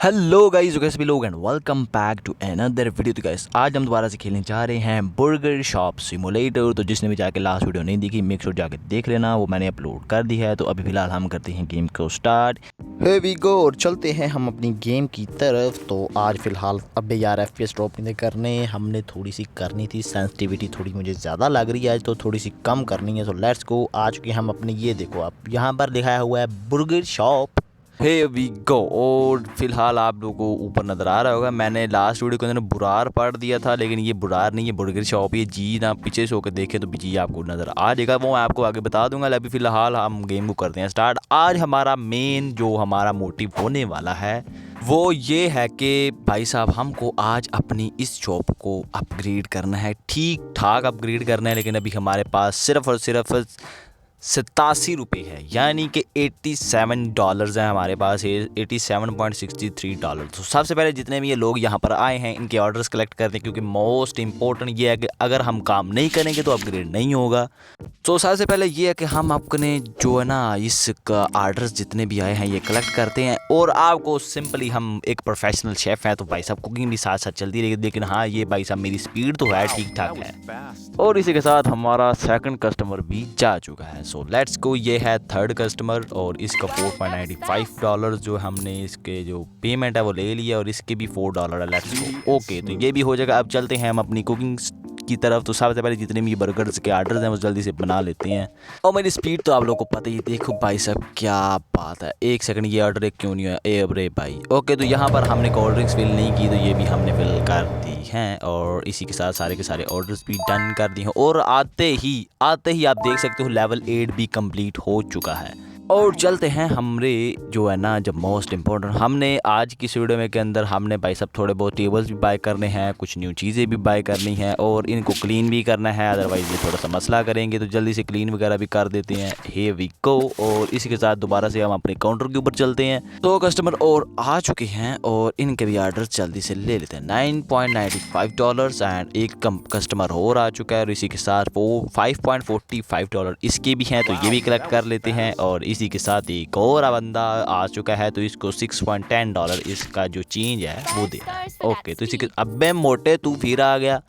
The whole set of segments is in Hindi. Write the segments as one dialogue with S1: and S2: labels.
S1: हेलो गाइस, कैसे भी लोग and welcome back to another video. तो गाइस आज हम दोबारा से खेलने जा रहे हैं बर्गर शॉप सिमुलेटर। तो जिसने भी जाके लास्ट वीडियो नहीं देखी, मेक श्योर जाके देख लेना, वो मैंने अपलोड कर दी है। तो अभी फिलहाल हम करते हैं गेम को स्टार्ट। Here we go और चलते हैं हम अपनी गेम की तरफ। तो आज फिलहाल अबे यार FPS ड्रॉप नहीं करने, हमने थोड़ी सी करनी थी। सेंसिटिविटी थोड़ी मुझे ज़्यादा लग रही है आज, तो थोड़ी सी कम करनी है। तो लेट्स गो। आ चुके हम अपने, ये देखो आप यहाँ पर दिखाया हुआ है burger shop. Here we go। और फिलहाल आप लोगों को ऊपर नज़र आ रहा होगा, मैंने लास्ट वीडियो के अंदर बुरार पढ़ दिया था, लेकिन ये बुरार नहीं है, बर्गर शॉप। ये जी ना पीछे से होकर देखे तो जी आपको नज़र आ जाएगा, वो मैं आपको आगे बता दूंगा। अभी फ़िलहाल हम गेम को करते हैं स्टार्ट। आज हमारा मेन जो हमारा मोटिव होने वाला है वो ये है कि भाई साहब हमको आज अपनी इस शॉप को अपग्रेड करना है, ठीक ठाक अपग्रेड करना है। लेकिन अभी हमारे पास सिर्फ़ और सिर्फ 87 रुपये है, यानी कि $87 हैं हमारे पास, $87.63। तो सबसे पहले जितने भी ये लोग यहाँ पर आए हैं इनके ऑर्डर्स कलेक्ट करते हैं, क्योंकि मोस्ट इंपॉर्टेंट ये है कि अगर हम काम नहीं करेंगे तो अपग्रेड नहीं होगा। तो सबसे पहले ये है कि हम अपने जो है ना इसका ऑर्डर्स जितने भी आए हैं ये कलेक्ट करते हैं। और आपको सिंपली, हम एक प्रोफेशनल शेफ़ हैं तो भाई साहब कुकिंग भी साथ साथ चलती रहेगी। लेकिन हाँ, ये भाई साहब मेरी स्पीड तो है, ठीक ठाक है। और इसी के साथ हमारा सेकंड कस्टमर भी जा चुका है। So let's go. ये है थर्ड कस्टमर और इसका $4.95 जो हमने इसके जो पेमेंट है वो ले लिया, और इसके भी $4 है। Let's go. ओके, तो ये भी हो जाएगा। अब चलते हैं हम अपनी कुकिंग की तरफ। तो सबसे पहले जितने भी बर्गर्स के आर्डर्स हैं वो जल्दी से बना लेते हैं। और मेरी स्पीड तो आप लोगों को पता ही, देखो भाई साहब क्या बात है। एक सेकंड, ये ऑर्डर एक क्यों नहीं है ए अरे भाई। ओके, तो यहाँ पर हमने कोल्ड ड्रिंक्स फिल नहीं की, तो ये भी हमने फिल कर दी हैं। और इसी के साथ सारे के सारे ऑर्डर्स भी डन कर दिए हैं। और आते ही आप देख सकते हो लेवल 8 भी कंप्लीट हो चुका है। और चलते हैं हमरे जो है ना, जब मोस्ट इम्पोर्टेंट, हमने आज की इस वीडियो में के अंदर हमने भाई सब थोड़े बहुत टेबल्स भी बाय करने हैं, कुछ न्यू चीज़ें भी बाय करनी हैं, और इनको क्लीन भी करना है। अदरवाइज़ ये थोड़ा सा मसला करेंगे, तो जल्दी से क्लीन वगैरह भी कर देते हैं। हे वी गो। और इसी के साथ दोबारा से हम अपने काउंटर के ऊपर चलते हैं। तो कस्टमर और आ चुके हैं और इनके भी आर्डर जल्दी से ले लेते हैं। $9.95 एंड एक कस्टमर और आ चुका है, और इसी के साथ वो $5.45 इसके भी हैं, तो ये भी कलेक्ट कर लेते हैं। और इसी के साथ एक और बंदा आ चुका है, तो इसको $6.10 इसका जो चेंज है वो दे रहा है। ओके, तो इसी के अबे मोटे तू फिर आ गया।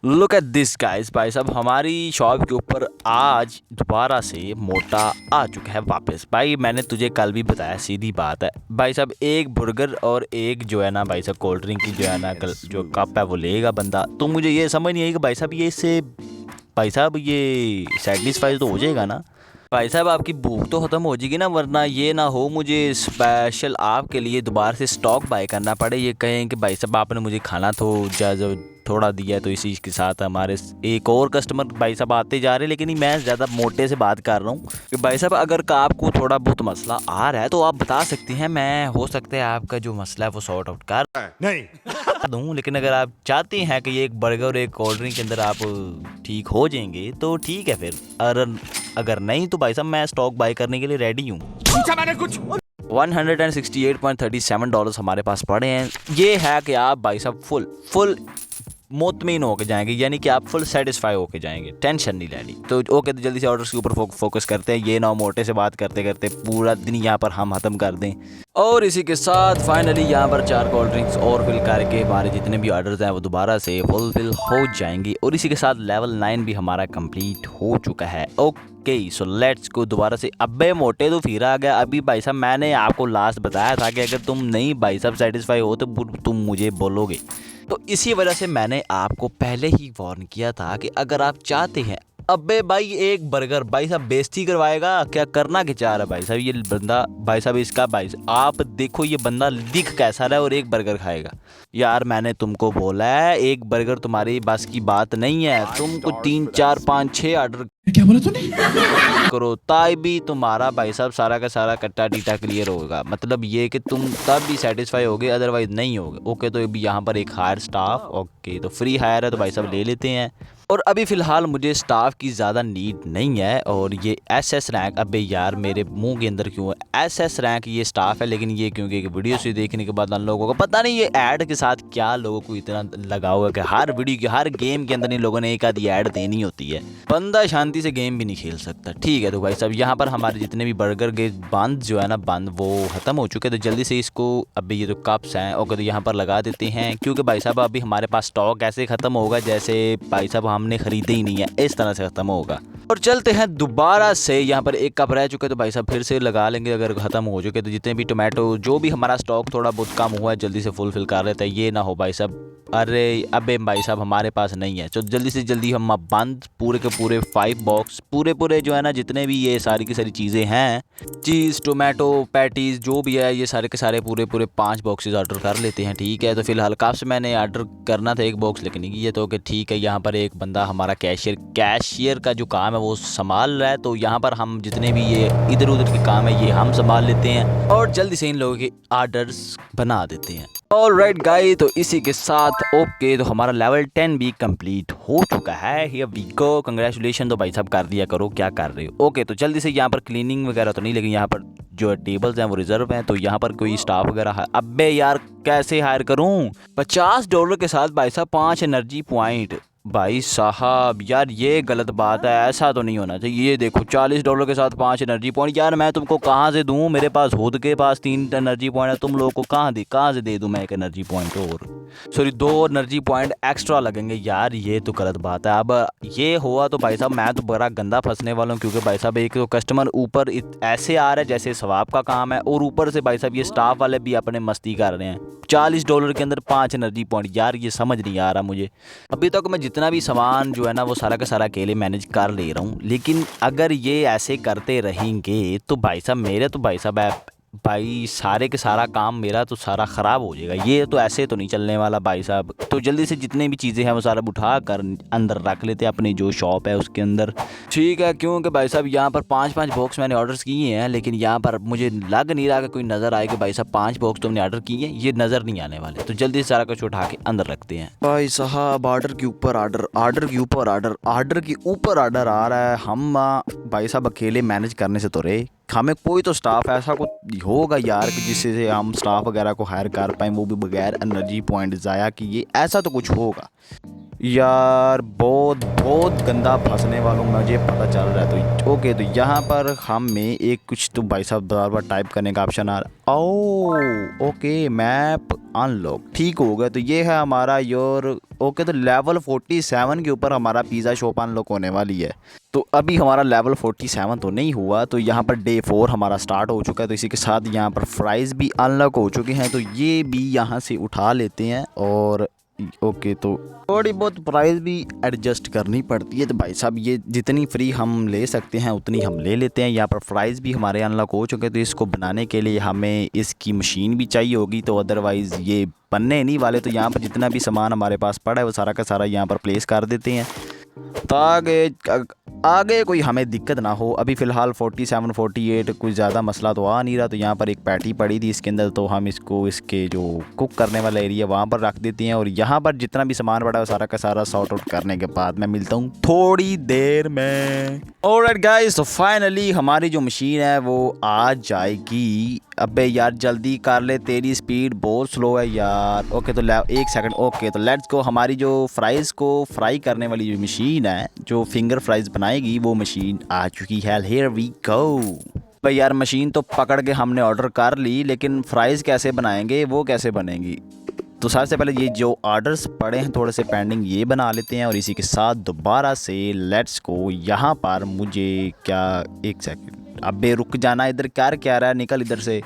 S1: लुक एट दिस गाइस, भाई साहब हमारी शॉप के ऊपर आज दोबारा से मोटा आ चुका है वापस। भाई मैंने तुझे कल भी बताया, सीधी बात है भाई साहब, एक बर्गर और एक जो है ना भाई साहब कोल्ड ड्रिंक की जो है ना जो कप है वो लेगा बंदा। तो मुझे ये समझ नहीं आई कि भाई साहब ये इससे भाई साहब ये सेटिस्फाई तो हो जाएगा ना भाई साहब, आपकी भूख तो ख़त्म हो जाएगी ना, वरना ये ना हो मुझे स्पेशल आपके लिए दोबारा से स्टॉक बाय करना पड़े। ये कहें कि भाई साहब आपने मुझे खाना तो थोड़ा दिया है। तो इसी के साथ हमारे एक और कस्टमर भाई साहब आते जा रहे हैं, लेकिन मैं ज़्यादा मोटे से बात कर रहा हूँ कि भाई साहब अगर आपको थोड़ा बहुत मसला आ रहा है तो आप बता सकते हैं, मैं हो सकता है आपका जो मसला है वो सॉर्ट आउट कर नहीं दूँ। लेकिन अगर आप चाहते हैं कि ये एक बर्गर और एक कोल्ड ड्रिंक के अंदर आप ठीक हो जाएंगे तो ठीक है फिर, अगर नहीं तो भाई साहब मैं स्टॉक बाय करने के लिए रेडी हूँ। $168.37 हमारे पास पड़े हैं। ये है कि आप भाई साहब फुल मुतमिन होके जाएंगे, यानी कि आप फुल सेटिस्फाई होके जाएंगे, टेंशन नहीं लेनी। तो ओके, तो जल्दी से ऑर्डर्स के ऊपर फोकस करते हैं। ये ना मोटे से बात करते करते पूरा दिन यहाँ पर हम ख़त्म कर दें। और इसी के साथ फाइनली यहाँ पर 4 कोल्ड ड्रिंक्स और फिल करके हमारे जितने भी ऑर्डर्स हैं वो दोबारा से फुलफिल हो जाएंगे। और इसी के साथ लेवल 9 भी हमारा कंप्लीट हो चुका है। ओके, सो लेट्स को दोबारा से। अबे मोटे तो फिर आ गया। अभी भाई साहब मैंने आपको लास्ट बताया था कि अगर तुम नहीं भाई साहब सेटिस्फाई हो तो तुम मुझे बोलोगे। तो इसी वजह से मैंने आपको पहले ही वार्न किया था कि अगर आप चाहते हैं, अबे भाई एक बर्गर भाई साहब बेइज्जती करवाएगा क्या, करना क्या चाह रहा है भाई साहब ये बंदा। भाई साहब इसका भाई आप देखो, ये बंदा दिख कैसा रहा है और एक बर्गर खाएगा। यार मैंने तुमको बोला है एक बर्गर तुम्हारी बस की बात नहीं है, तुमको 3 4 5 6 ऑर्डर क्या बोला तूने करो, ताई भी तुम्हारा भाई साहब सारा का सारा कट्टा डीटा क्लियर होगा। मतलब ये कि तुम तब भी सेटिस्फाई होगे, अदरवाइज नहीं होगे। ओके, तो अभी यहाँ पर एक हायर स्टाफ, ओके तो फ्री हायर है तो भाई साहब ले लेते हैं। और अभी फ़िलहाल मुझे स्टाफ की ज़्यादा नीड नहीं है। और ये SS रैंक, अबे यार मेरे मुंह के अंदर क्यों है SS रैंक, ये स्टाफ है। लेकिन ये क्योंकि वीडियो से देखने के बाद उन लोगों को पता नहीं ये ऐड के साथ क्या लोगों को इतना लगा हुआ है कि हर वीडियो की हर गेम के अंदर इन लोगों ने एक आधी ऐड देनी होती है। बंदा शांति शांति से गेम भी नहीं खेल सकता। ठीक है तो भाई साहब यहाँ पर हमारे जितने भी बर्गर के बंद जो है ना बंद वो ख़त्म हो चुके हैं। तो जल्दी से इसको अभी ये जो कप्स हैं ओके तो यहाँ पर लगा देते हैं, क्योंकि भाई साहब अभी हमारे पास स्टॉक ऐसे ख़त्म होगा जैसे भाई साहब हमने ख़रीदे ही नहीं है, इस तरह से ख़त्म होगा। और चलते हैं दोबारा से, यहाँ पर एक कप रह चुके तो भाई साहब फिर से लगा लेंगे अगर ख़त्म हो चुके। तो जितने भी टोमेटो जो भी हमारा स्टॉक थोड़ा बहुत कम हुआ है जल्दी से फुलफिल कर लेते हैं। ये ना हो भाई साहब अरे अबे भाई साहब हमारे पास नहीं है। तो जल्दी से जल्दी हम अब बंद पूरे के पूरे 5 बॉक्स पूरे जो है ना जितने भी ये सारी की सारी चीज़ें हैं, चीज़ टोमेटो पैटीज़ जो भी है ये सारे के सारे पूरे 5 बॉक्सेस ऑर्डर कर लेते हैं। ठीक है तो फिलहाल कप्स मैंने ऑर्डर करना था 1 बॉक्स लेकिन ये तो कि ठीक है। यहाँ पर एक बंदा हमारा कैशियर का जो काम है वो संभाल रहा है, तो यहाँ पर हम जितने भी ये इधर उधर के काम है ये हम संभाल लेते हैं और जल्दी से इन लोगों के ऑर्डर्स बना देते हैं। ऑलराइट गाइस तो इसी के साथ ओके तो हमारा लेवल 10 भी कंप्लीट हो चुका है। Here we go, congratulation. तो भाई साहब कर दिया करो, क्या कर रहे हो। ओके तो जल्दी से यहाँ पर क्लीनिंग वगैरह तो नहीं, लेकिन यहाँ पर जो टेबल्स हैं वो रिजर्व हैं, तो यहाँ पर कोई स्टाफ वगैरह है। अबे यार कैसे हायर करूँ $50 के साथ भाई साहब 5 एनर्जी पॉइंट। भाई साहब यार ये गलत बात है, ऐसा तो नहीं होना चाहिए। ये देखो $40 के साथ 5 एनर्जी पॉइंट, यार मैं तुमको कहाँ से दूँ, मेरे पास खुद के पास 3 एनर्जी पॉइंट है, तुम लोगों को कहाँ से दे दूँ मैं 1 एनर्जी पॉइंट और सॉरी 2 एनर्जी पॉइंट एक्स्ट्रा लगेंगे। यार ये तो गलत बात है। अब ये हुआ तो भाई साहब मैं तो बड़ा गंदा फंसने वाला हूँ, क्योंकि भाई साहब एक तो कस्टमर ऊपर ऐसे आ रहा है जैसे सवाब का काम है, और ऊपर से भाई साहब ये स्टाफ वाले भी अपने मस्ती कर रहे हैं। $40 के अंदर 5 एनर्जी पॉइंट, यार ये समझ नहीं आ रहा मुझे। अभी तक मैं जितना भी सामान जो है ना वो सारा का सारा अकेले मैनेज कर ले रहा हूँ, लेकिन अगर ये ऐसे करते रहेंगे तो भाई साहब मेरे तो भाई साहब भाई सारे के सारा काम मेरा तो सारा ख़राब हो जाएगा। ये तो ऐसे तो नहीं चलने वाला भाई साहब। तो जल्दी से जितने भी चीज़ें हैं वो सारा उठा कर अंदर रख लेते हैं अपनी जो शॉप है उसके अंदर। ठीक है क्योंकि भाई साहब यहाँ पर 5 बॉक्स मैंने ऑर्डर्स किए हैं, लेकिन यहाँ पर मुझे लग नहीं रहा कि कोई नज़र आए कि भाई साहब 5 बॉक्स तुमने ऑर्डर किए हैं, ये नज़र नहीं आने वाले। तो जल्दी से सारा कुछ उठा के अंदर रखते हैं। भाई साहब ऑर्डर के ऊपर ऑर्डर, ऑर्डर के ऊपर ऑर्डर, ऑर्डर के ऊपर ऑर्डर आ रहा है। हम भाई साहब अकेले मैनेज करने से तो रहे, हमें कोई तो स्टाफ ऐसा कुछ होगा यार कि जिससे हम स्टाफ वगैरह को हायर कर पाएँ, वो भी बगैर एनर्जी पॉइंट ज़ाया कि ये ऐसा तो कुछ होगा। यार बहुत गंदा फंसने वाला हूँ मुझे पता चल रहा है। तो ओके तो यहाँ पर हमें एक कुछ तो भाई साहब बार टाइप करने का ऑप्शन आ रहा है। ओ ओके मैप अनलॉक, ठीक हो गया। तो ये है हमारा योर ओके। तो लेवल 47 के ऊपर हमारा पिज़्ज़ा शॉप अनलॉक होने वाली है। तो अभी हमारा लेवल 47 तो नहीं हुआ, तो यहाँ पर डे 4 हमारा स्टार्ट हो चुका है। तो इसी के साथ यहाँ पर फ्राइज़ भी अनलॉक हो चुके हैं, तो ये भी यहाँ से उठा लेते हैं। और ओके तो थोड़ी बहुत प्राइस भी एडजस्ट करनी पड़ती है। तो भाई साहब ये जितनी फ्री हम ले सकते हैं उतनी हम ले लेते हैं। यहाँ पर प्राइस भी हमारे अनलॉक हो चुके हैं, तो इसको बनाने के लिए हमें इसकी मशीन भी चाहिए होगी, तो अदरवाइज़ ये बनने नहीं वाले। तो यहाँ पर जितना भी सामान हमारे पास पड़ा है वो सारा का सारा यहाँ पर प्लेस कर देते हैं, तो आगे कोई हमें दिक्कत ना हो। अभी फ़िलहाल 47 48 कुछ ज़्यादा मसला तो आ नहीं रहा। तो यहाँ पर एक पैटी पड़ी थी इसके अंदर, तो हम इसको इसके जो कुक करने वाला एरिया वहाँ पर रख देते हैं। और यहाँ पर जितना भी सामान पड़ा है सारा का सारा सॉर्ट आउट करने के बाद मैं मिलता हूँ थोड़ी देर में। ऑलराइट गाइस तो फाइनली हमारी जो मशीन है वो आ जाएगी। अबे यार जल्दी कर ले, तेरी स्पीड बहुत स्लो है यार। ओके तो 1 सेकंड। ओके तो लेट्स गो। हमारी जो फ्राइज़ को फ्राई करने वाली जो मशीन है जो फिंगर फ्राइज़ बनाएगी वो मशीन आ चुकी है। Here we go. भाई यार मशीन तो पकड़ के हमने ऑर्डर कर ली, लेकिन फ्राइज़ कैसे बनाएंगे, वो कैसे बनेंगी। तो सबसे पहले ये जो ऑर्डर्स पड़े हैं थोड़े से पेंडिंग ये बना लेते हैं। और इसी के साथ दोबारा से लेट्स गो। यहाँ पर मुझे क्या 1 सेकंड, अबे रुक जाना, इधर क्या रहा है, निकल इधर से।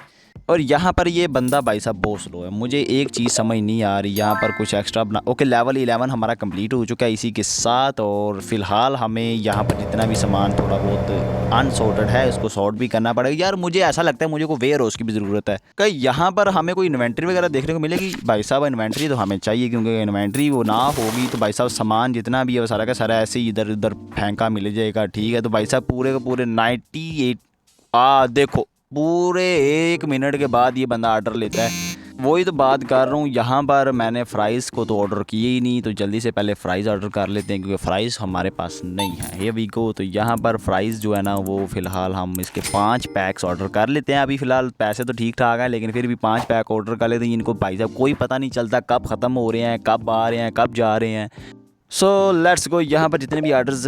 S1: और यहाँ पर ये बंदा भाई साहब बहुत स्लो है, मुझे एक चीज़ समझ नहीं आ रही। यहाँ पर कुछ एक्स्ट्रा बना। ओके लेवल 11 हमारा कंप्लीट हो चुका है इसी के साथ। और फिलहाल हमें यहाँ पर जितना भी सामान थोड़ा बहुत अनसॉर्टेड है उसको सॉर्ट भी करना पड़ेगा। यार मुझे ऐसा लगता है मुझे को वेयर हाउस की भी ज़रूरत है। कहीं यहाँ पर हमें कोई इन्वेंट्री वगैरह देखने को मिलेगी। भाई साहब इन्वेंट्री तो हमें चाहिए, क्योंकि इन्वेंट्री वो ना होगी तो भाई साहब सामान जितना भी है वो सारा का सारा ऐसे ही इधर उधर फेंका मिल जाएगा। ठीक है तो भाई साहब पूरे के पूरे 98 देखो पूरे 1 मिनट के बाद ये बंदा ऑर्डर लेता है। वही तो बात कर रहा हूँ। यहाँ पर मैंने फ़्राइज़ को तो ऑर्डर किए ही नहीं, तो जल्दी से पहले फ़्राइज़ ऑर्डर कर लेते हैं, क्योंकि फ़्राइज़ हमारे पास नहीं है। ये वी गो। तो यहाँ पर फ़्राइज़ जो है ना वो फ़िलहाल हम इसके 5 पैक्स ऑर्डर कर लेते हैं। अभी फ़िलहाल पैसे तो ठीक ठाक हैं, लेकिन फिर भी 5 पैक ऑर्डर कर लेते हैं। इनको भाई साहब कोई पता नहीं चलता कब ख़त्म हो रहे हैं, कब आ रहे हैं, कब जा रहे हैं। So let's go. यहाँ पर जितने भी आर्डर्स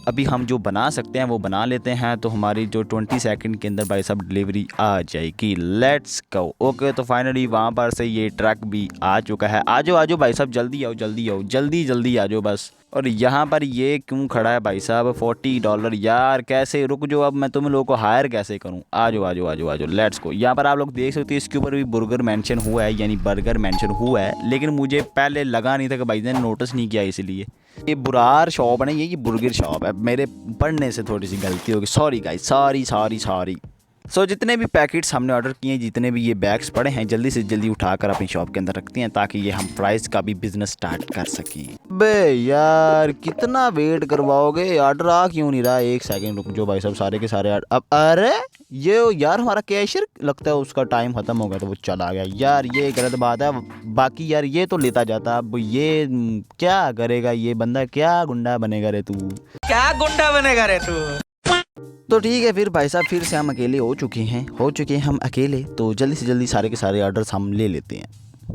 S1: अभी हम जो बना सकते हैं वो बना लेते हैं, तो हमारी जो 20 सेकंड के अंदर भाई साहब डिलीवरी आ जाएगी। Let's go. ओके, तो फाइनली वहाँ पर से ये ट्रक भी आ चुका है। आ जाओ भाई साहब, जल्दी आओ, जल्दी आओ, जल्दी जल्दी आ जाओ बस। और यहाँ पर ये क्यों खड़ा है भाई साहब? $40 यार, कैसे? रुक जाओ, अब मैं तुम लोगों को हायर कैसे करूँ? आ जाओ आ जाओ आ जाओ आ जाओ, लेट्स गो। यहाँ पर आप लोग देख सकते हो इसके ऊपर भी बर्गर मेंशन हुआ है, यानी बर्गर मेंशन हुआ है, लेकिन मुझे पहले लगा नहीं था कि भाई ने नोटिस नहीं किया, इसलिए। ये बुरार शॉप है ना, ये बुर्गर शॉप है। मेरे पढ़ने से थोड़ी सी गलती होगी, sorry guys, sorry sorry sorry. So जितने भी पैकेट्स हमने ऑर्डर किए हैं, जितने भी ये बैग्स पड़े हैं, जल्दी से जल्दी उठाकर अपनी शॉप के अंदर रखते हैं, ताकि ये हम प्राइस का भी बिजनेस स्टार्ट कर सकें। बे यार, कितना वेट करवाओगे? ऑर्डर आ क्यों नहीं रहा? एक सेकंड रुक जाओ भाई साहब, सारे के सारे अब अरे ये यार हमारा कैशियर लगता है उसका टाइम खत्म हो गया, तो वो चला गया यार। ये गलत बात है। बाकी यार ये तो लेता जाता, अब ये क्या करेगा ये बंदा? क्या गुंडा बनेगा रे तू?
S2: क्या गुंडा बनेगा रे तू?
S1: तो ठीक है फिर भाई साहब, फिर से हम अकेले हो चुके हैं हम अकेले। तो जल्दी से जल्दी सारे के सारे ऑर्डर्स हम ले लेते हैं।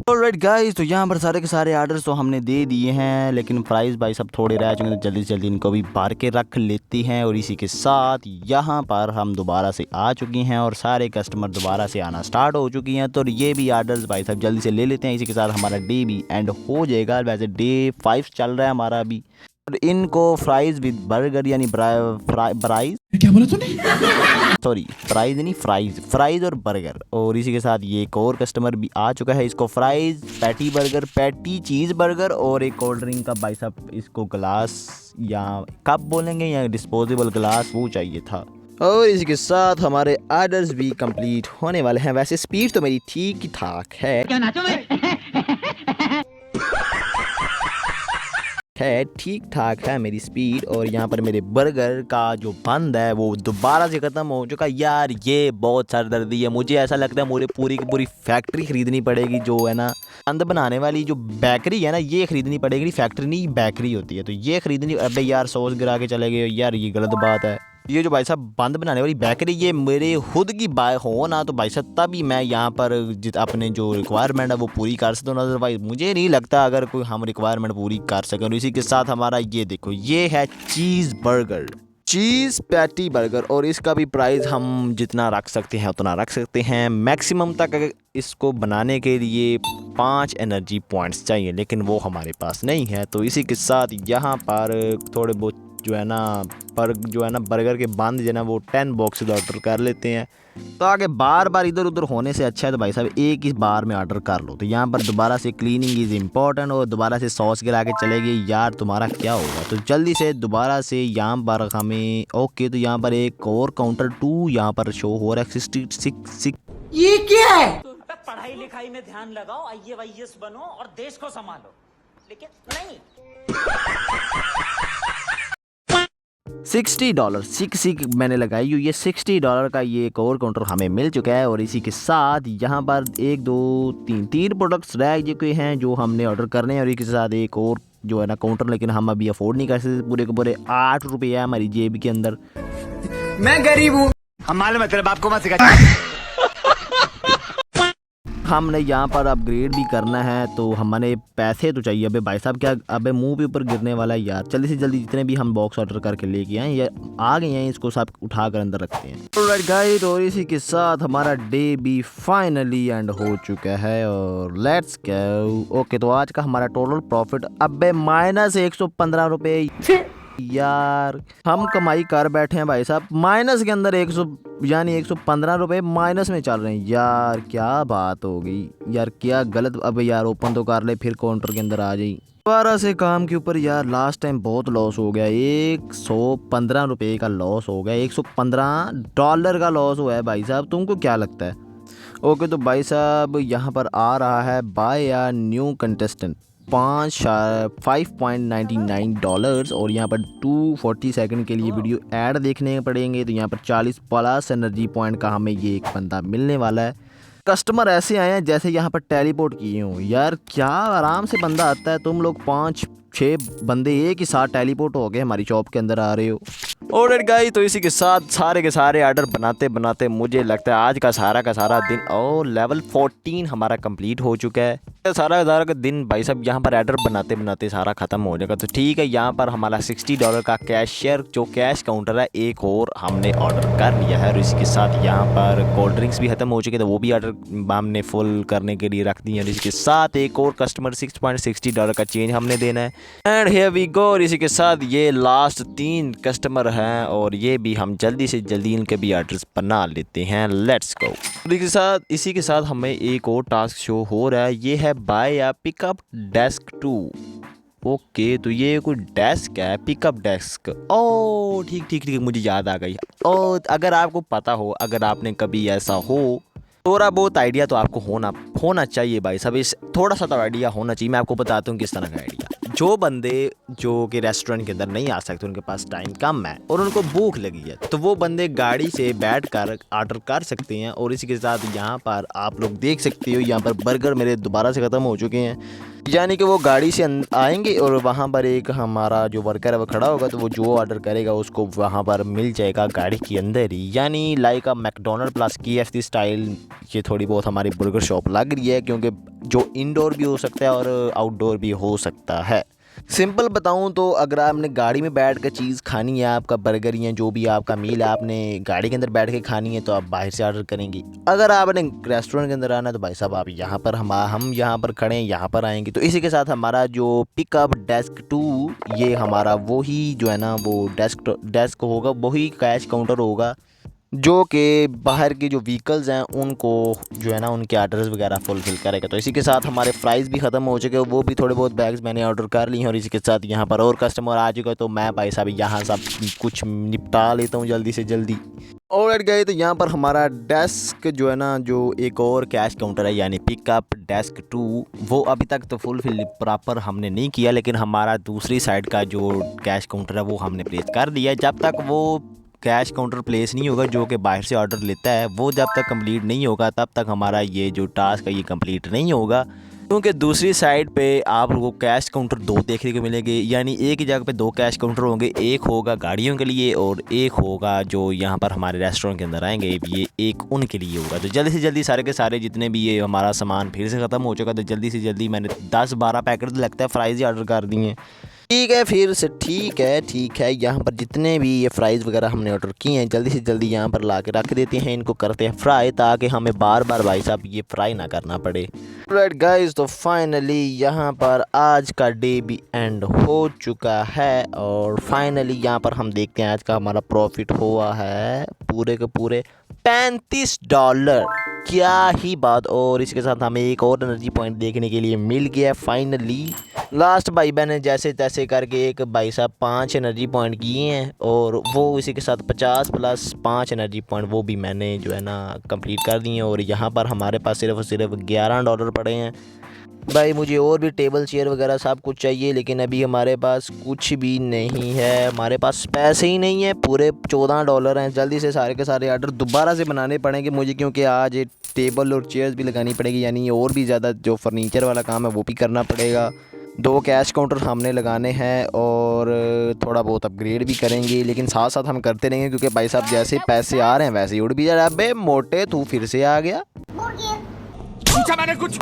S1: ऑलराइट गाइस, तो यहाँ पर सारे के सारे ऑर्डर्स तो हमने दे दिए हैं, लेकिन प्राइस भाई सब थोड़े रह चुके हैं, तो जल्दी से जल्दी इनको भी भर के रख लेते हैं। और इसी के साथ यहाँ पर हम दोबारा से आ चुके हैं और सारे कस्टमर दोबारा से आना स्टार्ट हो चुकी हैं। तो ये भी ऑर्डर्स भाई साहब जल्दी से ले लेते हैं। इसी के साथ हमारा डे भी एंड हो जाएगा। वैसे डे 5 चल रहा है हमारा अभी। और इनको फ्राइज विद बर्गर यानी प्राइज,
S2: क्या बोला तूने?
S1: सॉरी प्राइज नहीं, फ्राइज और बर्गर। और इसी के साथ ये एक और कस्टमर भी आ चुका है, इसको fries, patty burger, patty cheese burger और एक कोल्ड ड्रिंक का भाई साहब इसको ग्लास या कप बोलेंगे या डिस्पोजेबल ग्लास वो चाहिए था। और इसी के साथ हमारे ऑर्डर्स भी कंप्लीट होने वाले हैं। वैसे स्पीड तो मेरी ठीक ठाक है,
S2: क्या नाचो
S1: ठीक ठाक है मेरी स्पीड। और यहाँ पर मेरे बर्गर का जो बंद है वो दोबारा से ख़त्म हो चुका। यार ये बहुत सरदर्दी है, मुझे ऐसा लगता है मुझे पूरी की पूरी फैक्ट्री ख़रीदनी पड़ेगी, जो है ना बंद बनाने वाली जो बेकरी है ना, ये ख़रीदनी पड़ेगी। फैक्ट्री नहीं, बेकरी होती है, तो ये ख़रीदनी। अबे यार सॉस गिरा के चले गए यार, ये गलत बात है। ये जो भाई साहब बंद बनाने वाली बेकरी, ये मेरे खुद की बाय हो ना, तो भाई साहब तभी मैं यहाँ पर अपने जो रिक्वायरमेंट है वो पूरी कर सकता हूँ। अदरवाइज मुझे नहीं लगता अगर कोई हम रिक्वायरमेंट पूरी कर सकें। और इसी के साथ हमारा ये देखो, ये है cheese burger, cheese patty burger. और इसका भी प्राइस हम जितना रख सकते हैं उतना रख सकते हैं मैक्सिमम तक। अगर इसको बनाने के लिए 5 एनर्जी पॉइंट्स चाहिए, लेकिन वो हमारे पास नहीं है। तो इसी के साथ यहाँ पर थोड़े बहुत जो है ना बर्गर के बंद जो है ना वो 10 बॉक्सेस ऑर्डर कर लेते हैं। तो आगे बार बार इधर उधर होने से अच्छा है तो भाई साहब एक ही बार में ऑर्डर कर लो। तो यहाँ पर दोबारा से क्लीनिंग इज़ इम्पॉर्टेंट, और दोबारा से सॉस गिरा के चलेगी यार, तुम्हारा क्या होगा? तो जल्दी से दोबारा से यहाँ पर हमें ओके। तो यहाँ पर एक और काउंटर 2 यहाँ पर शो हो रहा है 66।
S2: ये क्या है?
S3: पढ़ाई लिखाई में ध्यान लगाओ, IAS बनो और देश को संभालो, लेकिन नहीं।
S1: $60 मैंने लगाई हुई, ये $60 का ये एक और काउंटर हमें मिल चुका है। और इसी के साथ यहाँ पर 1 2 3 प्रोडक्ट्स रह चुके हैं जो हमने ऑर्डर करने हैं। और इसके साथ एक और जो है ना काउंटर, लेकिन हम अभी अफोर्ड नहीं कर सकते, पूरे के पूरे ₹8 है हमारी जेब के अंदर।
S2: मैं गरीब हूँ।
S3: हम मालूम है तेरे बाप को मत सिखा।
S1: हमने यहाँ पर अपग्रेड भी करना है, तो हमने पैसे तो चाहिए। अबे भाई साहब क्या, अबे मुंह पे ऊपर गिरने वाला है यार। जल्दी से जल्दी जितने भी हम बॉक्स ऑर्डर करके लेके आए या आ गए हैं, इसको सब उठा कर अंदर रखते हैं। ऑलराइट गाइस, और इसी के साथ हमारा डे भी फाइनली एंड हो चुका है। और लेट्स गो। ओके, तो आज का हमारा टोटल प्रॉफिट अबे -115 यार, हम कमाई कर बैठे हैं भाई साहब, माइनस के अंदर 100 यानी ₹115 माइनस में चल रहे हैं यार। क्या बात हो गई यार, क्या गलत। अब यार ओपन तो कर ले, फिर काउंटर के अंदर आ जाई दोबारा से काम के ऊपर। यार लास्ट टाइम बहुत लॉस हो गया, ₹115 का लॉस हो गया, $115 का लॉस हुआ है भाई साहब। तुमको क्या लगता है? ओके, तो भाई साहब यहाँ पर आ रहा है बाय या न्यू कंटेस्टेंट $5.99। और यहाँ पर 240 सेकंड के लिए वीडियो ऐड देखने पड़ेंगे। तो यहाँ पर 40+ एनर्जी पॉइंट का हमें ये एक बंदा मिलने वाला है। कस्टमर ऐसे आए हैं जैसे यहाँ पर टेलीपोर्ट किए हों यार, क्या आराम से बंदा आता है। तुम लोग 5 6 बंदे एक ही साथ टेलीपोर्ट हो गए हमारी शॉप के अंदर आ रहे हो। ऑलराइट गाइस, तो इसी के साथ सारे के सारे ऑर्डर बनाते बनाते मुझे लगता है आज का सारा दिन और लेवल 14 हमारा कंप्लीट हो चुका है। सारा का दिन भाई साहब यहाँ पर ऑर्डर बनाते बनाते सारा ख़त्म हो जाएगा। तो ठीक है, यहाँ पर हमारा $60 का कैशियर जो कैश काउंटर है एक और हमने ऑर्डर कर लिया है। और इसी के साथ यहाँ पर कोल्ड ड्रिंक्स भी ख़त्म हो चुके थे, वो भी ऑर्डर हमने फुल करने के लिए रख दी है। और इसके साथ एक और कस्टमर $6.60 का चेंज हमने देना है। And here we go. और इसी के साथ ये लास्ट 3 कस्टमर हैं और ये भी हम जल्दी से जल्दी इनके भी ऑर्डर्स बना लेते हैं। Let's go. इसी के साथ हमें एक और टास्क शो हो रहा है, ये है बाय या पिकअप डेस्क 2। ओके, तो ये कोई डेस्क है, पिकअप डेस्क। ओ ठीक, मुझे याद आ गई। और अगर आपको पता हो, अगर आपने कभी ऐसा हो, थोड़ा बहुत आइडिया तो आपको होना चाहिए भाई साहब। इस थोड़ा सा तो आइडिया होना चाहिए। मैं आपको बताता हूँ किस तरह का आइडिया। जो बंदे जो कि रेस्टोरेंट के अंदर नहीं आ सकते, उनके पास टाइम कम है और उनको भूख लगी है, तो वो बंदे गाड़ी से बैठ कर ऑर्डर कर सकते हैं। और इसी के साथ यहाँ पर आप लोग देख सकते हो, यहाँ पर बर्गर मेरे दोबारा से ख़त्म हो चुके हैं। यानी कि वो गाड़ी से आएंगे और वहाँ पर एक हमारा जो वर्कर है वो खड़ा होगा, तो वो जो ऑर्डर करेगा उसको वहाँ पर मिल जाएगा गाड़ी के अंदर ही। यानी लाइक अ मैकडोनल्ड प्लस KFC स्टाइल ये थोड़ी बहुत हमारी बर्गर शॉप लग रही है, क्योंकि जो इंडोर भी हो सकता है और आउटडोर भी हो सकता है। सिंपल बताऊं तो अगर आपने गाड़ी में बैठ कर चीज़ खानी है, आपका बर्गर या जो भी आपका मील है आपने गाड़ी के अंदर बैठ के खानी है, तो आप बाहर से ऑर्डर करेंगे। अगर आपने रेस्टोरेंट के अंदर आना है तो भाई साहब आप यहाँ पर हम यहाँ पर खड़े हैं, यहाँ पर आएंगे। तो इसी के साथ हमारा जो पिकअप डेस्क 2 ये हमारा वही जो है ना वो डेस्क होगा, वही कैश काउंटर होगा जो कि बाहर के जो व्हीकल्स हैं उनको जो है ना उनके ऑर्डर्स वगैरह फुलफ़िल करेगा। तो इसी के साथ हमारे फ्राइज़ भी ख़त्म हो चुके हैं, वो भी थोड़े बहुत बैग्स मैंने ऑर्डर कर लिए हैं। और इसी के साथ यहाँ पर और कस्टमर आ चुका है, तो मैं भाई साहब यहाँ सब कुछ निपटा लेता हूँ जल्दी से जल्दी। ऑलराइट गए, तो यहाँ पर हमारा डेस्क जो है ना जो एक और कैश काउंटर है यानी पिकअप डेस्क 2, वो अभी तक तो फुलफिल प्रॉपर हमने नहीं किया, लेकिन हमारा दूसरी साइड का जो कैश काउंटर है वो हमने प्लेस कर दिया। जब तक वो कैश काउंटर प्लेस नहीं होगा जो कि बाहर से ऑर्डर लेता है, वो जब तक कंप्लीट नहीं होगा तब तक हमारा ये जो टास्क है ये कंप्लीट नहीं होगा। क्योंकि दूसरी साइड पे आप लोगों को कैश काउंटर 2 देखने को मिलेंगे, यानी एक ही जगह पे 2 कैश काउंटर होंगे। एक होगा गाड़ियों के लिए और एक होगा जो यहाँ पर हमारे रेस्टोरेंट के अंदर आएंगे, ये एक उनके लिए होगा। तो जल्दी से जल्दी सारे के सारे जितने भी ये हमारा सामान फिर से ख़त्म हो चुका, तो जल्दी से जल्दी मैंने 10-12 पैकेट लगता है फ्राइज़ ही ऑर्डर कर दिए हैं। ठीक है, फिर से ठीक है। यहाँ पर जितने भी ये फ्राइज़ वगैरह हमने ऑर्डर किए हैं जल्दी से जल्दी यहाँ पर ला के रख देते हैं, इनको करते हैं फ्राई, ताकि हमें बार बार भाई साहब ये फ्राई ना करना पड़े। राइट गाइस, तो फाइनली यहाँ पर आज का डे भी एंड हो चुका है और फाइनली यहाँ पर हम देखते हैं आज का हमारा प्रॉफिट हुआ है पूरे के पूरे $35। क्या ही बात। और इसके साथ हमें एक और एनर्जी पॉइंट देखने के लिए मिल गया फाइनली। लास्ट भाई बहन ने जैसे तैसे करके एक भाई साहब 5 एनर्जी पॉइंट किए हैं और वो इसी के साथ 50 + 5 एनर्जी पॉइंट वो भी मैंने जो है ना कंप्लीट कर दिए हैं। और यहाँ पर हमारे पास सिर्फ और सिर्फ $11 पड़े हैं। भाई मुझे और भी टेबल चेयर वगैरह सब कुछ चाहिए, लेकिन अभी हमारे पास कुछ भी नहीं है, हमारे पास पैसे ही नहीं है। पूरे $14 हैं। जल्दी से सारे के सारे ऑर्डर दोबारा से बनाने पड़ेंगे मुझे, क्योंकि आज टेबल और चेयर्स भी लगानी पड़ेगी, यानी और भी ज़्यादा जो फर्नीचर वाला काम है वो भी करना पड़ेगा। 2 कैश काउंटर हमने लगाने हैं और थोड़ा बहुत अपग्रेड भी करेंगे, लेकिन साथ साथ हम करते रहेंगे, क्योंकि भाई साहब जैसे पैसे आ रहे हैं वैसे ही उड़ भी जा रहा है। अबे मोटे तू फिर से आ गया। पूछा मैंने कुछ।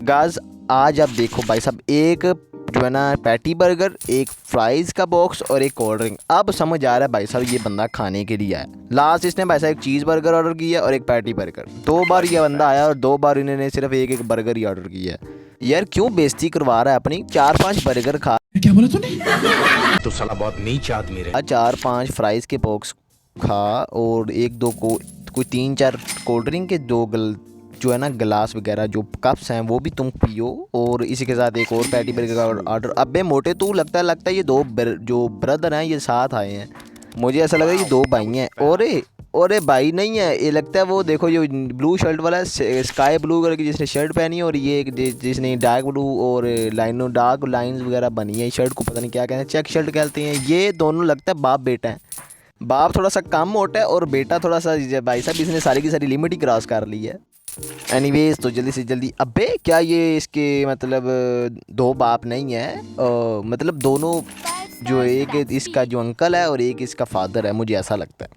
S1: गाइस आज आप देखो भाई साहब, एक जो है ना पैटी बर्गर, एक फ्राइज़ का बॉक्स और एक कोल्ड ड्रिंक। अब समझ आ रहा है भाई साहब ये बंदा खाने के लिए आया। लास्ट इसने भाई साहब एक चीज़ बर्गर ऑर्डर किया और एक पैटी बर्गर। 2 बार ये बंदा आया और 2 बार इन्होंने सिर्फ एक बर्गर ही ऑर्डर किया है। यार क्यों बेइज्जती करवा रहा है अपनी। 4-5 बर्गर खा।
S4: क्या बोला तूने? तो साला बहुत नीच आदमी रे।
S1: 4-5 फ्राइज़ के बॉक्स खा और 1-2 कोई 3-4 कोल्ड ड्रिंक के 2 जो है ना गिलास वगैरह जो कप्स हैं वो भी तुम पियो, और इसी के साथ एक और पैटी बर्गर का ऑर्डर। अबे मोटे तू लगता है ये 2 जो ब्रदर हैं ये साथ आए हैं। मुझे ऐसा लगा ये 2 भाई हैं। और भाई नहीं है, ये लगता है वो देखो ये ब्लू शर्ट वाला स्काई ब्लू कलर की जिसने शर्ट पहनी है, और ये जिसने डार्क ब्लू और डार्क लाइंस वगैरह बनी है। शर्ट को पता नहीं क्या कहते हैं, चेक शर्ट कहते हैं। ये दोनों लगता है बाप बेटा है। बाप थोड़ा सा कम मोटा है और बेटा थोड़ा सा भाई साहब इसने सारी की सारी लिमिट ही क्रॉस कर ली है।
S5: एनीवेज तो जल्दी से जल्दी, अबे क्या ये इसके मतलब दो बाप नहीं है, मतलब दोनों जो एक इसका जो अंकल है और एक इसका फादर है, मुझे ऐसा लगता है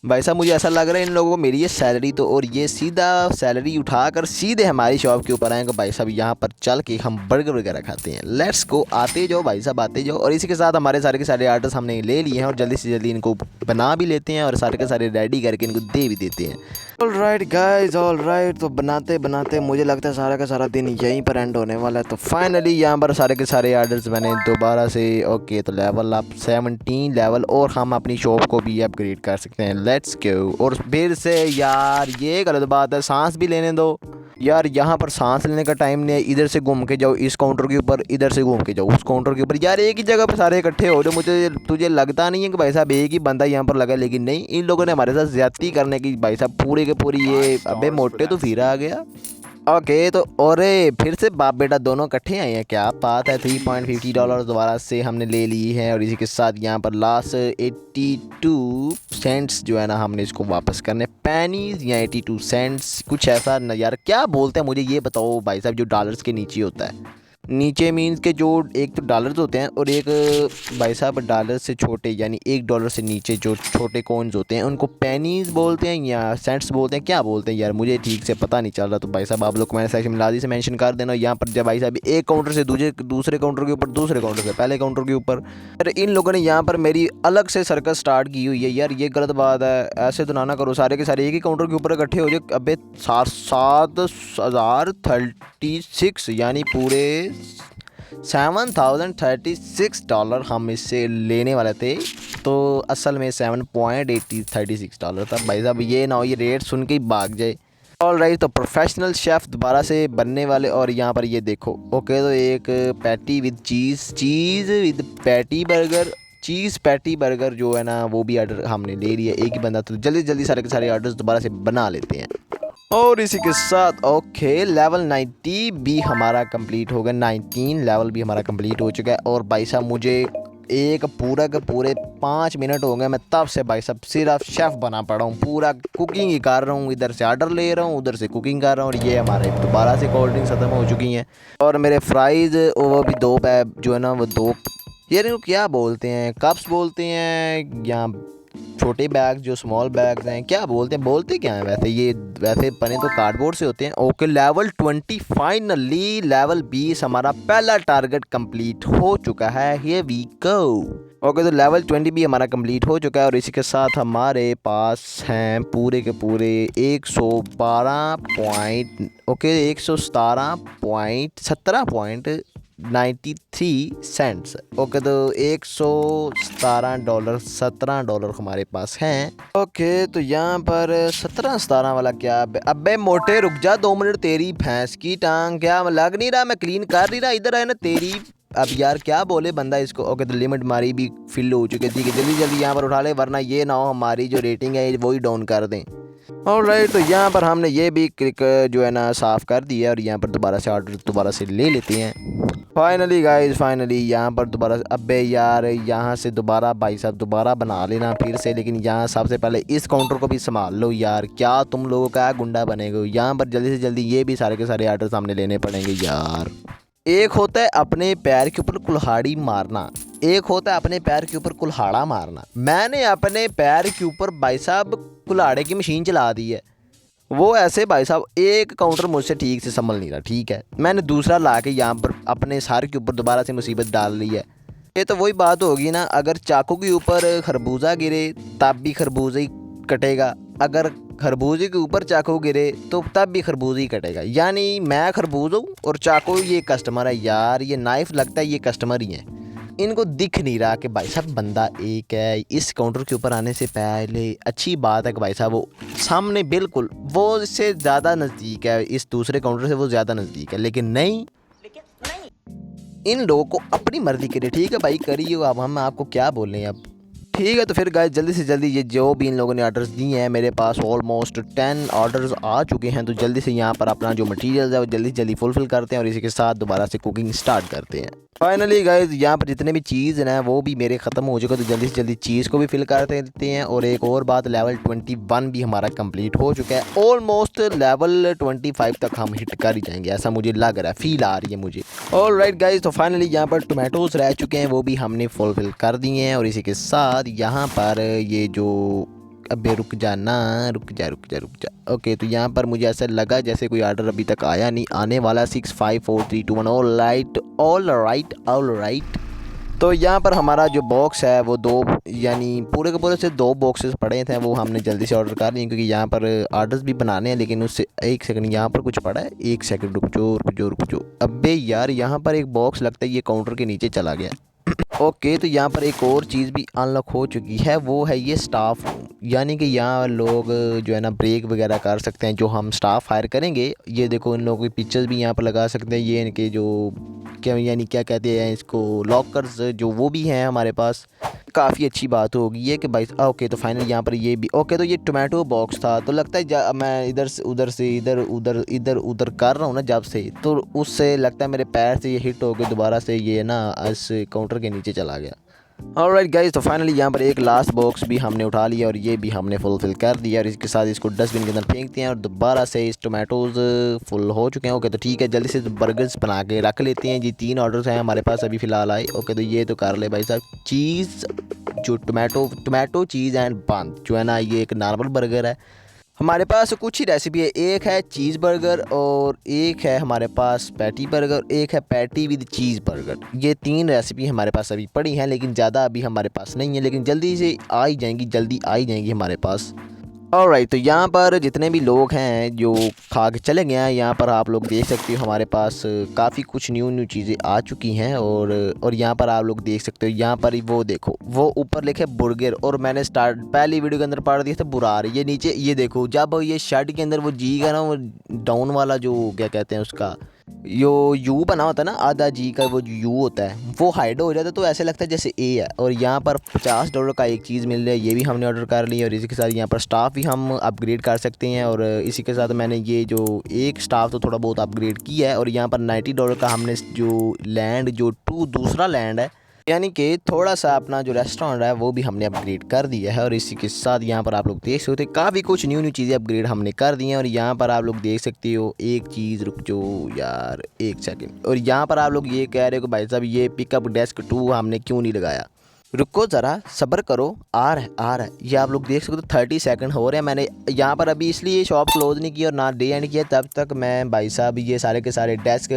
S5: भाई साहब। मुझे ऐसा लग रहा है इन लोगों को मेरी ये सैलरी तो, और ये सीधा सैलरी उठाकर सीधे हमारी शॉप के ऊपर आएंगे भाई साहब। यहाँ पर चल के हम बर्गर वगैरह खाते हैं। लेट्स गो, आते जाओ भाई साहब, आते जाओ। और इसी के साथ हमारे सारे के सारे आर्डर्स हमने ले लिए हैं और जल्दी से जल्दी इनको बना भी लेते हैं और सारे के सारे रेडी करके इनको दे भी देते हैं। All right guys, all right. तो बनाते बनाते मुझे लगता है सारा का सारा दिन यहीं पर एंड होने वाला है। तो फाइनली यहाँ पर सारे के सारे आर्डर्स मैंने दोबारा से, ओके, तो लेवल अप 17 लेवल, और हम अपनी शॉप को भी अपग्रेड कर सकते हैं। Let's go. और फिर से यार ये गलत बात है, सांस भी लेने दो यार। यहाँ पर सांस लेने का टाइम नहीं है। इधर से घूम के जाओ इस काउंटर के ऊपर, इधर से घूम के जाओ उस काउंटर के ऊपर। यार एक ही जगह पे सारे इकट्ठे हो रहे। मुझे तुझे लगता नहीं है कि भाई साहब एक ही बंदा यहाँ पर लगा, लेकिन नहीं, इन लोगों ने हमारे साथ ज्यादती करने की भाई साहब पूरी के पूरी। ये अबे मोटे तो फिर आ गया। ओके, तो और फिर से बाप बेटा दोनों इकट्ठे आए हैं, क्या बात है। $3.50 दोबारा से हमने ले ली है। और इसी के साथ यहाँ पर लास्ट 82 सेंट्स जो है ना, हमने इसको वापस करने, पैनीज या 82 सेंट्स कुछ ऐसा न। यार क्या बोलते हैं मुझे ये बताओ भाई साहब, जो डॉलर्स के नीचे होता है। नीचे मीन्स के जो एक तो डॉलर्स होते हैं और एक भाई साहब डॉलर से छोटे, यानी $1 से नीचे जो छोटे कॉइन्स होते हैं उनको पेनीज बोलते हैं या सेंट्स बोलते हैं, क्या बोलते हैं यार, मुझे ठीक से पता नहीं चल रहा। तो भाई साहब आप लोग कमेंट सेक्शन में लाजी से मेंशन कर देना। यहाँ पर जब भाई साहब एक काउंटर से दूसरे काउंटर के ऊपर, दूसरे काउंटर से पहले काउंटर के ऊपर, अरे इन लोगों ने यहाँ पर मेरी अलग से सर्कस स्टार्ट की हुई है यार। ये गलत बात है, ऐसे तो ना करो। सारे के सारे एक ही काउंटर के ऊपर इकट्ठे हो जाए। अबे 7,036 यानी पूरे $7,036 हम इससे लेने वाले थे। तो असल में $7.36 था भाई साहब। ये ना हो ये रेट सुन के ही भाग जाए। ऑल राइट, तो प्रोफेशनल शेफ़ दोबारा से बनने वाले। और यहाँ पर ये देखो, ओके, तो एक patty with cheese with patty burger, cheese patty burger जो है ना, वो भी ऑर्डर हमने ले लिया। एक ही बंदा, तो जल्दी जल्दी सारे के सारे ऑर्डर्स दोबारा से बना लेते हैं। और इसी के साथ ओके, लेवल 90 भी हमारा कंप्लीट हो गया। 19 लेवल भी हमारा कंप्लीट हो चुका है। और भाई साहब मुझे एक पूरा के पूरे 5 मिनट हो गए, मैं तब से भाई साहब सिर्फ शेफ़ बना पड़ा हूँ। पूरा कुकिंग ही कर रहा हूँ, इधर से ऑर्डर ले रहा हूँ, उधर से कुकिंग कर रहा हूँ। और ये हमारे दोबारा से कोल्ड ड्रिंक्स ख़त्म हो चुकी हैं। और मेरे फ्राइज़ वो भी 2 जो है ना, वो 2, ये इनको क्या बोलते हैं, कप्स बोलते हैं या छोटे बैग जो स्मॉल बैग्स हैं, क्या बोलते क्या हैं वैसे। ये वैसे बने तो कार्डबोर्ड से होते हैं। ओके, लेवल 20 फाइनली, लेवल 20 हमारा पहला टारगेट कंप्लीट हो चुका है। Here we go. ओके, तो लेवल 20 भी हमारा कंप्लीट हो चुका है। और इसी के साथ हमारे पास हैं पूरे के पूरे 117.93 सेंट्स। ओके, तो $117 हमारे पास हैं। ओके, तो यहाँ पर 17 वाला क्या, अबे मोटे रुक जा 2 मिनट, तेरी भैंस की टांग, क्या लग नहीं रहा मैं क्लीन कर नहीं रहा, इधर है ना तेरी। अब यार क्या बोले बंदा इसको। ओके, तो लिमिट हमारी भी फिल हो चुकी है। ठीक है, जल्दी जल्दी यहाँ पर उठा ले, वरना ये ना हो हमारी जो रेटिंग है वही डाउन कर दें। ऑलराइट, तो यहाँ पर हमने ये भी जो है ना साफ़ कर दिया। और यहाँ पर दोबारा से ऑर्डर दोबारा से ले लेते हैं। फाइनली गाइस, फाइनली यहाँ पर दोबारा, अबे यार यहाँ से दोबारा भाई साहब दोबारा बना लेना फिर से। लेकिन यहाँ सबसे पहले इस काउंटर को भी संभाल लो यार, क्या तुम लोगों का गुंडा बनेगा। यहाँ पर जल्दी से जल्दी ये भी सारे के सारे ऑर्डर सामने लेने पड़ेंगे यार। एक होता है अपने पैर के ऊपर कुल्हाड़ी मारना, एक होता है अपने पैर के ऊपर कुल्हाड़ा मारना। मैंने अपने पैर के ऊपर भाई साहब कुल्हाड़े की मशीन चला दी है। वो ऐसे भाई साहब एक काउंटर मुझसे ठीक से संभल नहीं रहा। ठीक है, मैंने दूसरा ला के यहाँ पर अपने सर के ऊपर दोबारा से मुसीबत डाल ली है। ये तो वही बात होगी ना, अगर चाकू के ऊपर खरबूजा गिरे तब भी खरबूजा ही कटेगा, अगर खरबूजे के ऊपर चाकू गिरे तो तब भी खरबूजा ही कटेगा। यानी मैं खरबूज हूँ और चाकू ये कस्टमर है यार। ये नाइफ लगता है ये कस्टमर ही है। इनको दिख नहीं रहा कि भाई साहब बंदा एक है। इस काउंटर के ऊपर आने से पहले अच्छी बात है कि भाई साहब वो सामने बिल्कुल वो इससे ज़्यादा नज़दीक है, इस दूसरे काउंटर से वो ज़्यादा नज़दीक है। लेकिन नहीं, इन लोगों को अपनी मर्ज़ी करे। ठीक है भाई, करिए। अब हम आपको क्या बोल रहे हैं। अब ठीक है, तो फिर गाइस जल्दी से जल्दी ये जो भी इन लोगों ने ऑर्डर्स दिए हैं, मेरे पास ऑलमोस्ट 10 ऑर्डर्स आ चुके हैं। तो जल्दी से यहाँ पर अपना जो मटेरियल है वो जल्दी से जल्दी फुलफिल करते हैं और इसी के साथ दोबारा से कुकिंग स्टार्ट करते हैं। फाइनली गाइस यहाँ पर जितने भी चीज़ हैं वो भी मेरे ख़त्म हो चुके हैं, तो जल्दी से जल्दी चीज़ को भी फिल कर देते हैं। और एक और बात, लेवल 21 भी हमारा कंप्लीट हो चुका है। ऑलमोस्ट लेवल 25 तक हम हिट कर ही जाएंगे, ऐसा मुझे लग रहा है, फील आ रही है मुझे। ऑलराइट गाइस, तो फाइनली यहाँ पर टोमेटोज़ रह चुके हैं, वो भी हमने फुलफिल कर दिए हैं। और इसी के साथ यहाँ पर ये जो अबे रुक जा। ओके, तो यहाँ पर मुझे ऐसा लगा जैसे कोई ऑर्डर अभी तक आया नहीं, आने वाला 6 5 4 3 2 1। All right. तो यहाँ पर हमारा जो बॉक्स है वो 2, यानी पूरे के पूरे से 2 बॉक्सेस पड़े थे, वो हमने जल्दी से ऑर्डर कर लिए क्योंकि यहाँ पर ऑर्डर्स भी बनाने हैं। लेकिन उससे एक सेकंड, यहाँ पर कुछ पड़ा है, एक सेकंड रुक जो। अबे यार, यहाँ पर एक बॉक्स लगता है ये काउंटर के नीचे चला गया। ओके, तो यहाँ पर एक और चीज़ भी अनलॉक हो चुकी है, वो है ये स्टाफ रूम, यानी कि यहाँ लोग जो है ना ब्रेक वगैरह कर सकते हैं। जो हम स्टाफ हायर करेंगे, ये देखो इन लोगों की पिक्चर्स भी यहाँ पर लगा सकते हैं। ये इनके जो क्या कहते हैं इसको, लॉकर्स जो वो भी हैं हमारे पास। काफ़ी अच्छी बात होगी ये कि भाई। ओके, तो फाइनल यहाँ पर ये भी ओके। तो ये टोमेटो बॉक्स था, तो लगता है मैं इधर से उधर कर रहा हूँ ना जब से, तो उससे लगता है मेरे पैर से ये हिट हो गए, दोबारा से ये ना इस काउंटर के नीचे चला गया। ऑलराइट गाइस, तो फाइनली यहाँ पर एक लास्ट बॉक्स भी हमने उठा लिया और ये भी हमने फुलफिल कर दिया। और इसके साथ इसको डस्टबिन के अंदर फेंकते हैं और दोबारा से इस टोमेटोज़ फुल हो चुके हैं। ओके, तो ठीक है, जल्दी से बर्गर्स बना के रख लेते हैं। जी 3 ऑर्डर्स हैं हमारे पास अभी फ़िलहाल आए। ओके, तो ये तो कर ले भाई साहब। चीज़ जो टोमेटो चीज़ एंड बन जो है ना, ये एक नॉर्मल बर्गर है। हमारे पास कुछ ही रेसिपी है, एक है चीज़ बर्गर और एक है हमारे पास पैटी बर्गर, एक है पैटी विद चीज़ बर्गर। ये 3 रेसिपी हमारे पास अभी पड़ी हैं, लेकिन ज़्यादा अभी हमारे पास नहीं है, लेकिन जल्दी आ ही जाएंगी हमारे पास। ऑलराइट, तो यहाँ पर जितने भी लोग हैं जो खा के चले गए हैं, यहाँ पर आप लोग देख सकते हो हमारे पास काफ़ी कुछ न्यू चीज़ें आ चुकी हैं। और यहाँ पर आप लोग देख सकते हो, यहाँ पर वो देखो, वो ऊपर लिखे बर्गर, और मैंने पहली वीडियो के अंदर पढ़ दिया था बुरार। ये नीचे ये देखो, जब ये शर्ट के अंदर वो जी का ना, वो डाउन वाला जो क्या कहते हैं उसका, यो यू बना होता है ना, आधा जी का वो जो यू होता है वो हाइड हो जाता है, तो ऐसे लगता है जैसे ए है। और यहाँ पर $50 का एक चीज़ मिल रहा है, ये भी हमने ऑर्डर कर लिया। और इसी के साथ यहाँ पर स्टाफ भी हम अपग्रेड कर सकते हैं। और इसी के साथ मैंने ये जो एक स्टाफ तो थोड़ा बहुत अपग्रेड किया है। और यहाँ पर $90 का हमने जो लैंड जो दूसरा लैंड है, यानी कि थोड़ा सा अपना जो रेस्टोरेंट है वो भी हमने अपग्रेड कर दिया है। और इसी के साथ यहाँ पर आप लोग देख सकते हो काफ़ी कुछ न्यू चीज़ें अपग्रेड हमने कर दी हैं। और यहाँ पर आप लोग देख सकते हो एक चीज़, रुक जो यार एक सेकंड। और यहाँ पर आप लोग ये कह रहे हो कि भाई साहब ये पिकअप डेस्क 2 हमने क्यों नहीं लगाया, रुको ज़रा सब्र करो, आ रहा है। ये आप लोग देख सकते हो 30 सेकंड हो रहे हैं। मैंने यहाँ पर अभी इसलिए शॉप क्लोज़ नहीं की और ना डे एंड किया, तब तक मैं भाई साहब ये सारे के सारे डेस्क,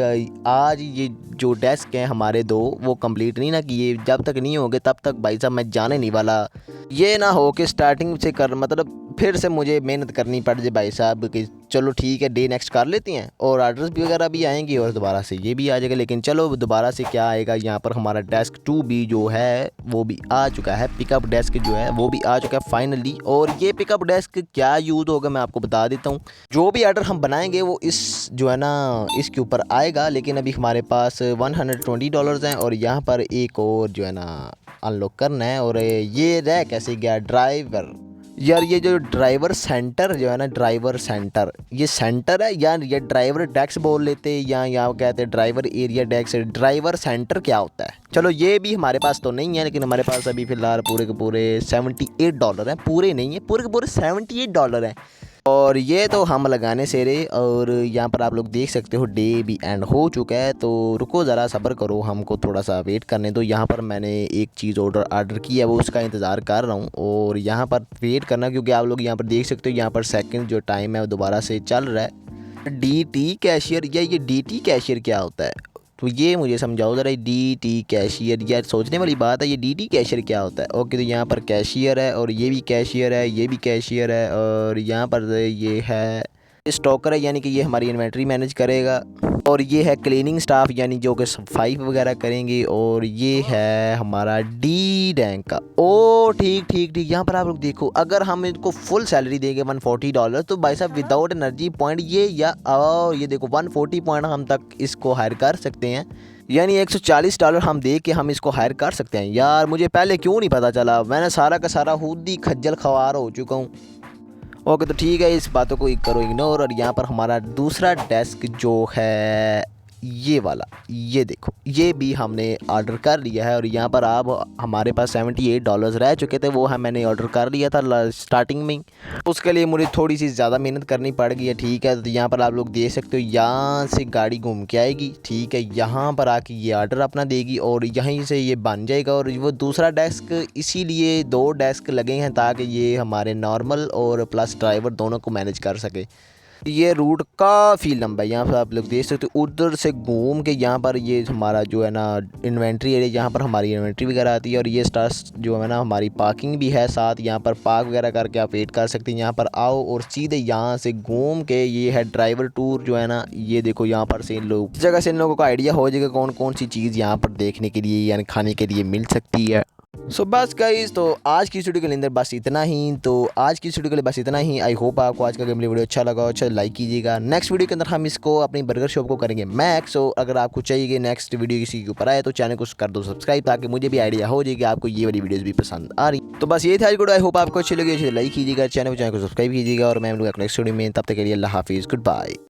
S5: आज ये जो डेस्क हैं हमारे 2 वो कंप्लीट नहीं ना किए। जब तक नहीं होंगे तब तक भाई साहब मैं जाने नहीं वाला। ये ना हो कि स्टार्टिंग से मतलब फिर से मुझे मेहनत करनी पड़ जाए भाई साहब कि चलो ठीक है डे नेक्स्ट कर लेते हैं, और ऑर्डर्स भी वगैरह भी आएंगे और दोबारा से ये भी आ जाएगा। लेकिन चलो दोबारा से क्या आएगा, यहाँ पर हमारा डेस्क 2 भी जो है वो भी आ चुका है, पिकअप डेस्क जो है वो भी आ चुका है फाइनली। और ये पिकअप डेस्क क्या यूज़ होगा मैं आपको बता देता हूँ। जो भी ऑर्डर हम बनाएंगे वो इस जो है ना इसके ऊपर आएगा, लेकिन अभी हमारे पास $120 हैं। और यहाँ पर एक और जो है ना अनलॉक करना है। और ये रह कैसे गया ड्राइवर, यार ये जो ड्राइवर सेंटर जो है ना, ड्राइवर सेंटर, ये सेंटर है यार, ये ड्राइवर डेस्क बोल लेते या यहाँ कहते हैं driver area desk. Driver centre क्या होता है, चलो ये भी हमारे पास तो नहीं है, लेकिन हमारे पास अभी फ़िलहाल पूरे के पूरे $78 हैं। पूरे नहीं है, पूरे के पूरे $78 हैं। और ये तो हम लगाने से रहे। और यहाँ पर आप लोग देख सकते हो डे भी एंड हो चुका है, तो रुको ज़रा सब्र करो, हमको थोड़ा सा वेट करने दो। यहाँ पर मैंने एक चीज़ ऑर्डर की है, वो उसका इंतज़ार कर रहा हूँ। और यहाँ पर वेट करना, क्योंकि आप लोग यहाँ पर देख सकते हो यहाँ पर सेकंड जो टाइम है वो दोबारा से चल रहा है। DT कैशियर, या ये DT कैशियर क्या होता है, तो ये मुझे समझाओ ज़रा। DT कैशियर, यार सोचने वाली बात है, ये DT कैशियर क्या होता है। ओके, तो यहाँ पर कैशियर है, और ये भी कैशियर है, ये भी कैशियर है, और यहाँ पर ये है स्टॉकर है, यानी कि ये हमारी इन्वेंट्री मैनेज करेगा। और ये है क्लीनिंग स्टाफ, यानी जो कि सफाई वगैरह करेंगे। और ये है हमारा डी रैंक का। ओ ठीक, यहाँ पर आप लोग देखो, अगर हम इनको फुल सैलरी देंगे $140, तो भाई साहब विदाउट एनर्जी पॉइंट ये, या और ये देखो 140 पॉइंट हम तक इसको हायर कर सकते हैं। यानी $140 हम दे के हम इसको हायर कर सकते हैं। यार मुझे पहले क्यों नहीं पता चला, मैंने सारा का सारा खुद ही खज्जल ख्वार हो चुका हूँ। ओके तो ठीक है, इस बातों को करो इग्नोर। और यहाँ पर हमारा दूसरा डेस्क जो है ये वाला, ये देखो ये भी हमने ऑर्डर कर लिया है। और यहाँ पर आप हमारे पास $78 रह चुके थे, वो है मैंने ऑर्डर कर लिया था स्टार्टिंग में। उसके लिए मुझे थोड़ी सी ज़्यादा मेहनत करनी पड़ गई है, ठीक है। तो यहाँ पर आप लोग देख सकते हो, यहाँ से गाड़ी घूम के आएगी, ठीक है, यहाँ पर आके ये ऑर्डर अपना देगी और यहीं से ये बन जाएगा। और वो दूसरा डेस्क इसीलिए 2 डेस्क लगे हैं ताकि ये हमारे नॉर्मल और प्लस ड्राइवर दोनों को मैनेज कर सके। ये रूट काफ़ी लंबा है, यहाँ पर आप लोग देख सकते हो। उधर से घूम के यहाँ पर ये हमारा जो है ना इन्वेंट्री एरिया, यहाँ पर हमारी इन्वेंट्री वगैरह आती है। और ये स्टार्स जो है ना हमारी पार्किंग भी है साथ, यहाँ पर पार्क वगैरह करके आप वेट कर सकते हैं। यहाँ पर आओ और सीधे यहाँ से घूम के ये है ड्राइवर टूर जो है ना, ये देखो यहाँ पर से इन लोग इस जगह से इन लोगों का आइडिया हो जाएगा कौन कौन सी चीज़ यहाँ पर देखने के लिए यानी खाने के लिए मिल सकती है। सो बस गाइस, तो आज की वीडियो के अंदर बस इतना ही। तो आज की वीडियो के लिए बस इतना ही। आई होप आपको आज का गेम वीडियो अच्छा लगा, अच्छा लाइक कीजिएगा। नेक्स्ट वीडियो के अंदर हम इसको अपनी बर्गर शॉप को करेंगे मैक्स। सो अगर आपको चाहिए कि नेक्स्ट वीडियो किसी के ऊपर आए तो चैनल को कर दो सब्सक्राइब, ताकि मुझे भी आइडिया हो जाए कि आपको ये वाली वीडियोस भी पसंद आ रही। तो बस ये था आज वीडियो। आई होप आपको अच्छी लगी, अच्छी लाइक कीजिएगा, चैनल को सब्सक्राइब कीजिएगा। और मैं नेक्स्ट वीडियो में, तब तक के लिए अल्लाह हाफिज़, गुड बाय।